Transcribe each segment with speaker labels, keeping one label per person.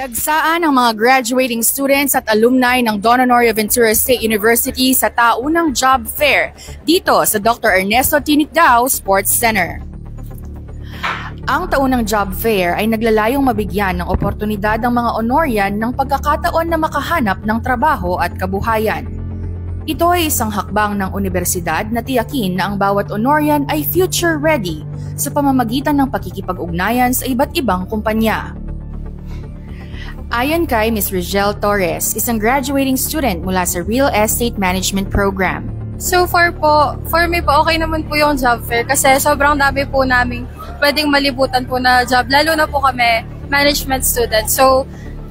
Speaker 1: Dagsaan ang mga graduating students at alumni ng Don Honorio Ventura State University sa taunang job fair dito sa Dr. Ernesto Tinicdao Sports Center. Ang taunang job fair ay naglalayong mabigyan ng oportunidad ang mga Honorian ng pagkakataon na makahanap ng trabaho at kabuhayan. Ito ay isang hakbang ng universidad na tiyakin na ang bawat Honorian ay future ready sa pamamagitan ng pakikipag-ugnayan sa iba't ibang kumpanya. Ayon kay Ms. Rigel Torres, isang graduating student mula sa Real Estate Management Program.
Speaker 2: So far po, for me po, okay naman po yung job fair kasi sobrang dami po namin pwedeng malibutan po na job, lalo na po kami, management student. So,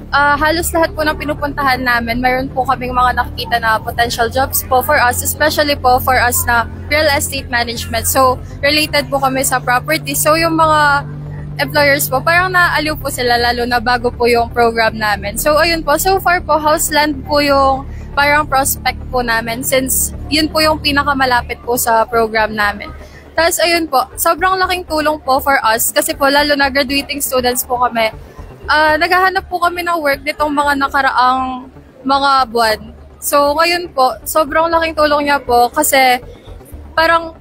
Speaker 2: halos lahat po ng pinupuntahan namin, mayroon po kaming mga nakikita na potential jobs po for us, especially po for us na real estate management. So, related po kami sa property. So, yung mga employers po, parang naaliw po sila lalo na bago po yung program namin. So, ayun po. So far po, Houseland po yung parang prospect po namin since yun po yung pinakamalapit po sa program namin. Tapos, ayun po, sobrang laking tulong po for us kasi po lalo na graduating students po kami. Naghahanap po kami ng work nitong mga nakaraang mga buwan. So, ngayon po, sobrang laking tulong niya po kasi parang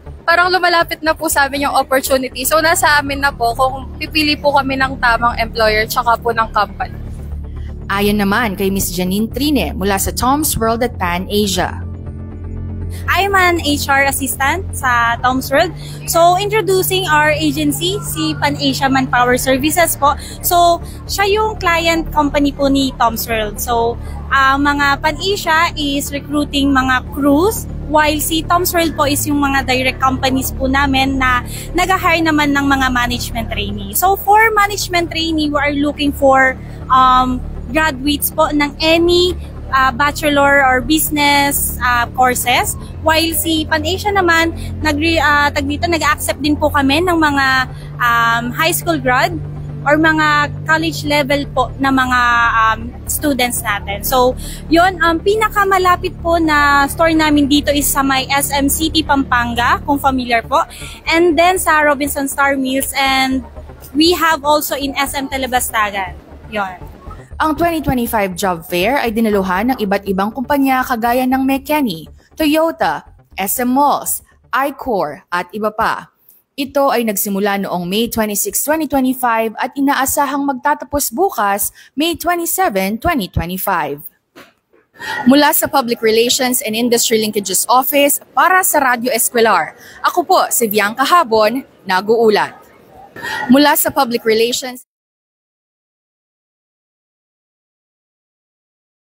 Speaker 2: lumalapit na po sa amin yung opportunity. So, nasa amin na po kung pipili po kami ng tamang employer tsaka po ng company.
Speaker 1: Ayon naman kay Ms. Janine Trine mula sa Tom's World at Pan Asia.
Speaker 3: I'm an HR assistant sa Tom's World. So, introducing our agency, si Pan Asia Manpower Services po. So, siya yung client company po ni Tom's World. So, mga Pan Asia is recruiting mga crews, while si Tom's World po is yung mga direct companies po namin na nag-hire naman ng mga management trainee. So, for management trainee, we are looking for graduates po ng any bachelor or business courses. While si Pan Asia naman, nag-accept din po kami ng mga high school grad or mga college level po na mga students natin. So, yun, pinakamalapit po na store namin dito is sa may SM City, Pampanga, kung familiar po. And then sa Robinson Star Mills, and we have also in SM Telebastagan. Yun.
Speaker 1: Ang 2025 job fair ay dinaluhan ng iba't ibang kumpanya kagaya ng Mekeni, Toyota, SM Malls, iCore at iba pa. Ito ay nagsimula noong May 26, 2025 at inaasahang magtatapos bukas, May 27, 2025. Mula sa Public Relations and Industry Linkages Office para sa Radyo Eskwelaar, ako po si Bianca Habon, nag-uulat. Mula sa Public Relations